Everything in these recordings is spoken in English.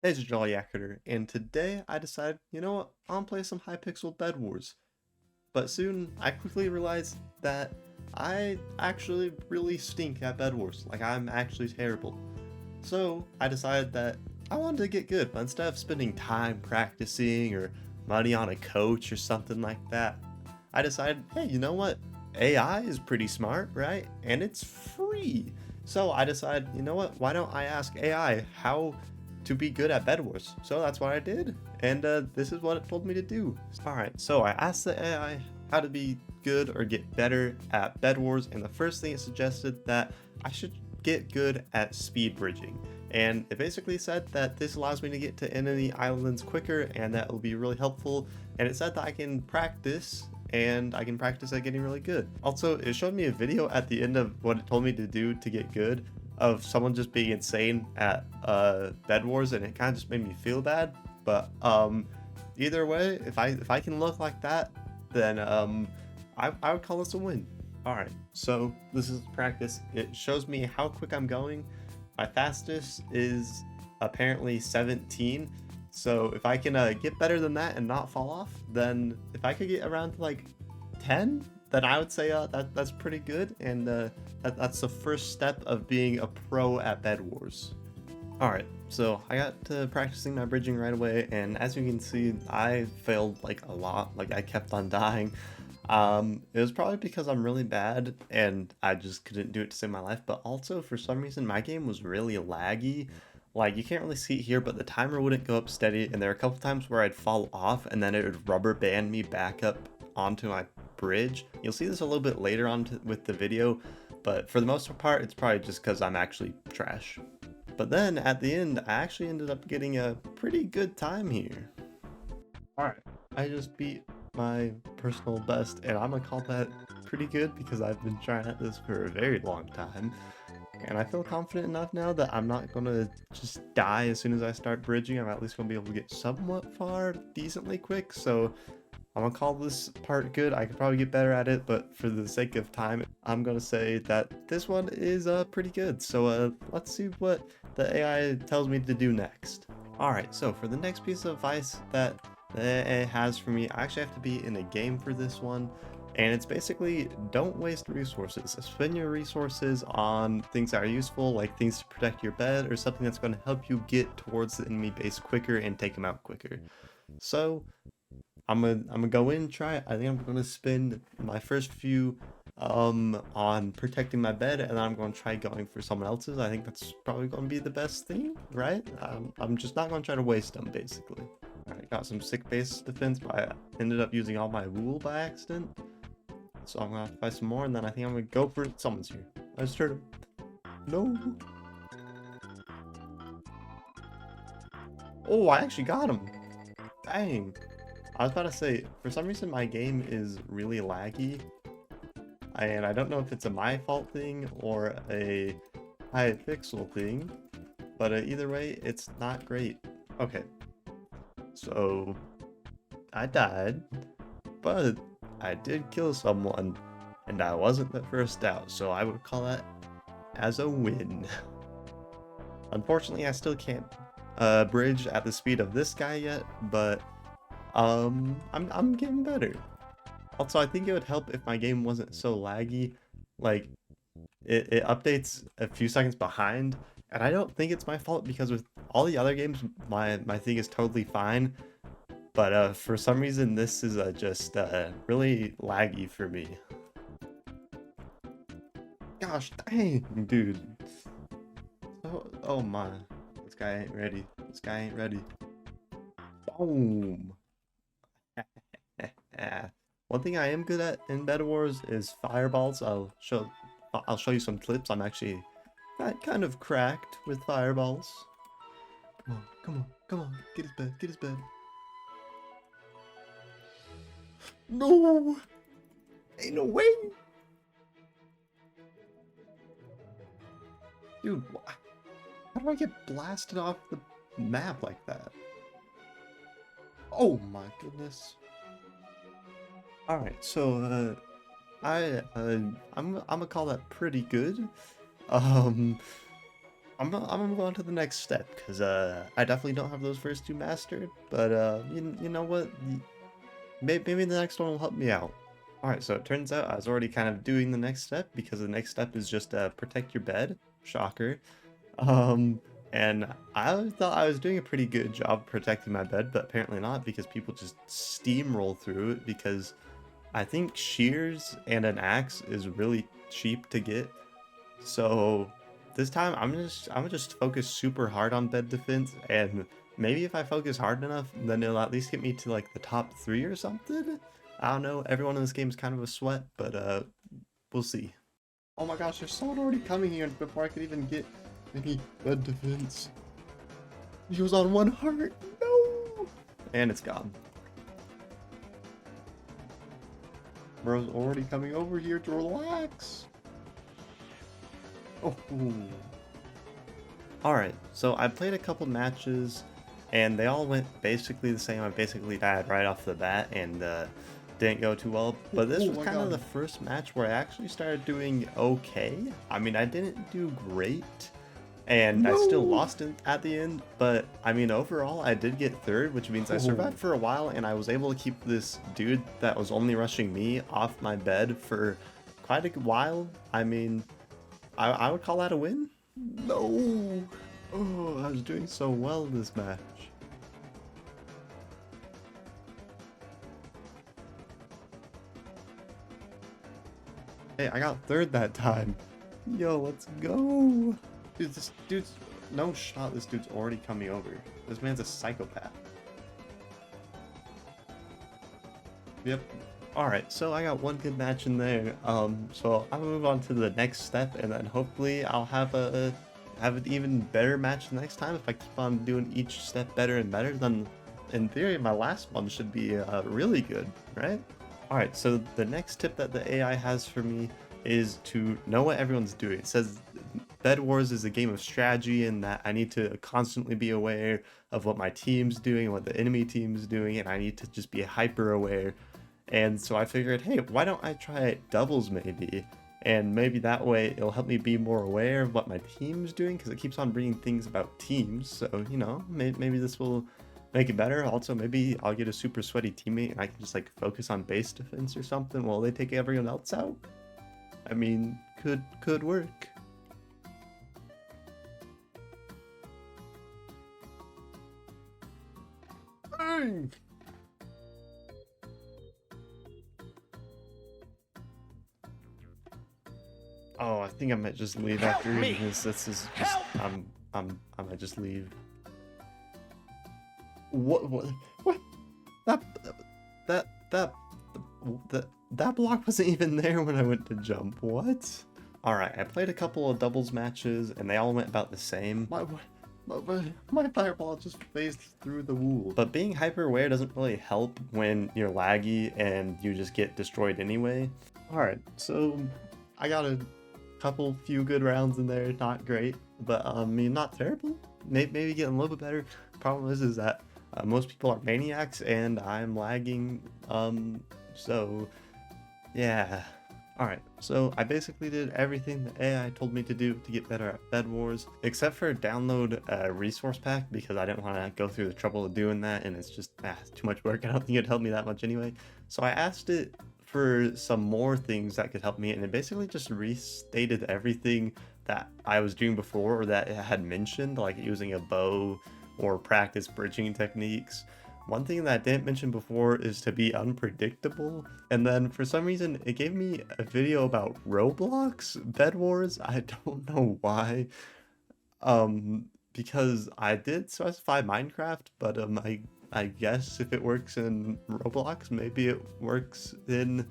Hey, it's Jolly Yakketer, and today I decided, you know what, I'm gonna play some high-pixel Bedwars. But soon, I quickly realized that I actually really stink at Bedwars. Like, I'm actually terrible. So, I decided that I wanted to get good, but instead of spending time practicing or money on a coach or something like that, I decided, hey, you know what? AI is pretty smart, right? And it's free. So I decided, you know what? Why don't I ask AI how to be good at Bed Wars? So that's what I did, and this is what it told me to do. All right, so I asked the AI how to be good or get better at Bed Wars, and the first thing it suggested that I should get good at speed bridging. And it basically said that this allows me to get to enemy islands quicker, and that will be really helpful. And it said that I can practice, and I can practice at getting really good. Also, it showed me a video at the end of what it told me to do to get good of someone just being insane at Bed Wars, and it kind of just made me feel bad. But either way, if I can look like that, then I would call this a win. All right, so this is practice. It shows me how quick I'm going. My fastest is apparently 17. So if I can get better than that and not fall off, then if I could get around to like 10, then I would say that's pretty good, and that's the first step of being a pro at Bed Wars. Alright, so I got to practicing my bridging right away, and as you can see, I failed like a lot. Like, I kept on dying. It was probably because I'm really bad and I just couldn't do it to save my life, but also for some reason my game was really laggy. Like, you can't really see it here, but the timer wouldn't go up steady, and there are a couple times where I'd fall off and then it would rubber band me back up onto my bridge. You'll see this a little bit later on with the video, but for the most part, it's probably just because I'm actually trash. But then at the end, I actually ended up getting a pretty good time here. Alright, I just beat my personal best, and I'm gonna call that pretty good because I've been trying at this for a very long time. And I feel confident enough now that I'm not gonna just die as soon as I start bridging. I'm at least gonna be able to get somewhat far decently quick, so I'm gonna call this part good. I could probably get better at it, but for the sake of time, I'm gonna say that this one is pretty good. So let's see what the AI tells me to do next. Alright, so for the next piece of advice that the AI has for me, I actually have to be in a game for this one. And it's basically, don't waste resources. Spend your resources on things that are useful, like things to protect your bed, or something that's going to help you get towards the enemy base quicker and take them out quicker. So I'm gonna go in and try it. I think I'm gonna spend my first few on protecting my bed, and then I'm gonna try going for someone else's. I think that's probably gonna be the best thing, right? I'm just not gonna try to waste them, basically. Alright, got some sick base defense, but I ended up using all my wool by accident. So I'm gonna have to buy some more, and then I think I'm gonna go for someone's here. I just heard him. No. Oh, I actually got him. Dang. I was about to say, for some reason my game is really laggy, and I don't know if it's a my fault thing or a high pixel thing, but either way, it's not great. Okay, so I died, but I did kill someone, and I wasn't the first out, so I would call that as a win. Unfortunately, I still can't bridge at the speed of this guy yet, but I'm getting better. Also, I think it would help if my game wasn't so laggy. Like, it updates a few seconds behind, and I don't think it's my fault because with all the other games, my thing is totally fine. But for some reason, this is just really laggy for me. Gosh dang, dude. Oh my. This guy ain't ready. This guy ain't ready. Boom. One thing I am good at in Bed Wars is fireballs. I'll show you some clips. I'm actually kind of cracked with fireballs. Come on, come on, come on. Get his bed, get his bed. No! Ain't no way! Dude, how do I get blasted off the map like that? Oh my goodness. Alright, so I'm gonna call that pretty good. Um I'm gonna move on to the next step, because I definitely don't have those first two mastered, but you know what? Maybe the next one will help me out. Alright, so it turns out I was already kind of doing the next step, because the next step is just protect your bed. Shocker. And I thought I was doing a pretty good job protecting my bed, but apparently not, because people just steamroll through it, because I think shears and an axe is really cheap to get. So this time I'm gonna just focus super hard on bed defense, and maybe if I focus hard enough, then it'll at least get me to like the top 3 or something. I don't know, everyone in this game is kind of a sweat, but we'll see. Oh my gosh, there's someone already coming here before I could even get any bed defense. He was on 1 heart. No! And it's gone. Bro's already coming over here to relax. Oh. Alright, so I played a couple matches, and they all went basically the same. I basically died right off the bat, and didn't go too well. But this was kind of the first match where I actually started doing okay. I mean, I didn't do great, and I still lost at the end, but I mean, overall, I did get 3rd, which means I survived for a while, and I was able to keep this dude that was only rushing me off my bed for quite a while. I mean, I would call that a win? No! Oh, I was doing so well this match. Hey, I got 3rd that time. Yo, let's go! Dude, this dude's... No shot, this dude's already coming over. This man's a psychopath. Yep. Alright, so I got 1 good match in there. So I'm gonna move on to the next step, and then hopefully I'll have an even better match the next time if I keep on doing each step better and better. Then, in theory, my last one should be really good, right? Alright, so the next tip that the AI has for me is to know what everyone's doing. It says Bedwars is a game of strategy, and that I need to constantly be aware of what my team's doing and what the enemy team's doing, and I need to just be hyper aware. And so I figured, hey, why don't I try doubles maybe? And maybe that way it'll help me be more aware of what my team's doing, because it keeps on bringing things about teams. So, you know, maybe this will make it better. Also, maybe I'll get a super sweaty teammate and I can just like focus on base defense or something while they take everyone else out. I mean, could work. Bang! Oh, I think I might just leave after reading this. This is just, I might just leave. What? That block wasn't even there when I went to jump. What? Alright, I played a couple of doubles matches, and they all went about the same. My fireball just phased through the wool. But being hyper aware doesn't really help when you're laggy and you just get destroyed anyway. Alright, so I got a few good rounds in there. Not great, but I mean, not terrible. Maybe getting a little bit better. Problem is that most people are maniacs and I'm lagging. So yeah. Alright, so I basically did everything the AI told me to do to get better at Bedwars, except for download a resource pack, because I didn't want to go through the trouble of doing that, and it's just too much work. I don't think it'd help me that much anyway. So I asked it for some more things that could help me, and it basically just restated everything that I was doing before, or that it had mentioned, like using a bow or practice bridging techniques. One thing that I didn't mention before is to be unpredictable, and then for some reason it gave me a video about Roblox Bedwars. I don't know why, because I did specify Minecraft, but I guess if it works in Roblox, maybe it works in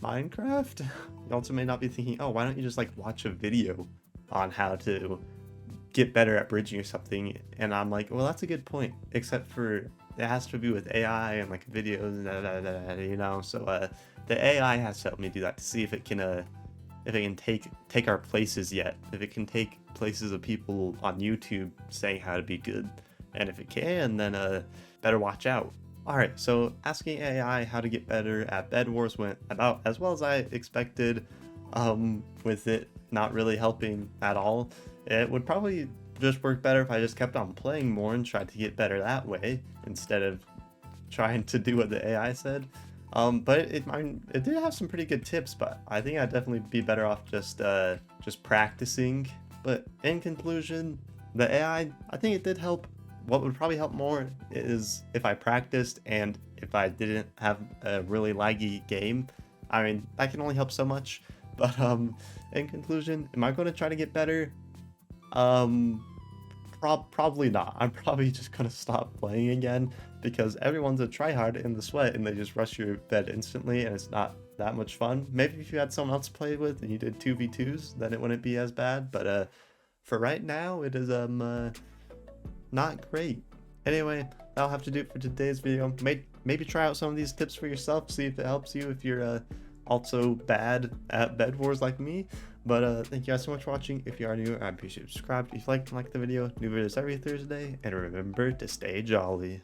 Minecraft. You also may not be thinking, oh, why don't you just like watch a video on how to get better at bridging or something? And I'm like, well, that's a good point, except for it has to be with AI and like videos, you know. So the AI has to help me do that to see if it can take our places yet, if it can take places of people on YouTube saying how to be good, and if it can, then better watch out. Alright, so asking AI how to get better at Bedwars went about as well as I expected, with it not really helping at all. it would probably just work better if I just kept on playing more and tried to get better that way instead of trying to do what the AI said. But it did have some pretty good tips, but I think I'd definitely be better off just practicing. But in conclusion, the AI, I think it did help. What would probably help more is if I practiced and if I didn't have a really laggy game. I mean, that can only help so much. But in conclusion, am I going to try to get better? Probably not. I'm probably just gonna stop playing again because everyone's a tryhard in the sweat and they just rush your bed instantly and it's not that much fun. Maybe if you had someone else to play with and you did 2v2s, then it wouldn't be as bad. But for right now, it is not great. Anyway, that'll have to do it for today's video. Maybe try out some of these tips for yourself, see if it helps you if you're also bad at Bed Wars like me. But thank you guys so much for watching. If you are new, I appreciate you subscribe. If you like the video, new videos every Thursday, and remember to stay jolly.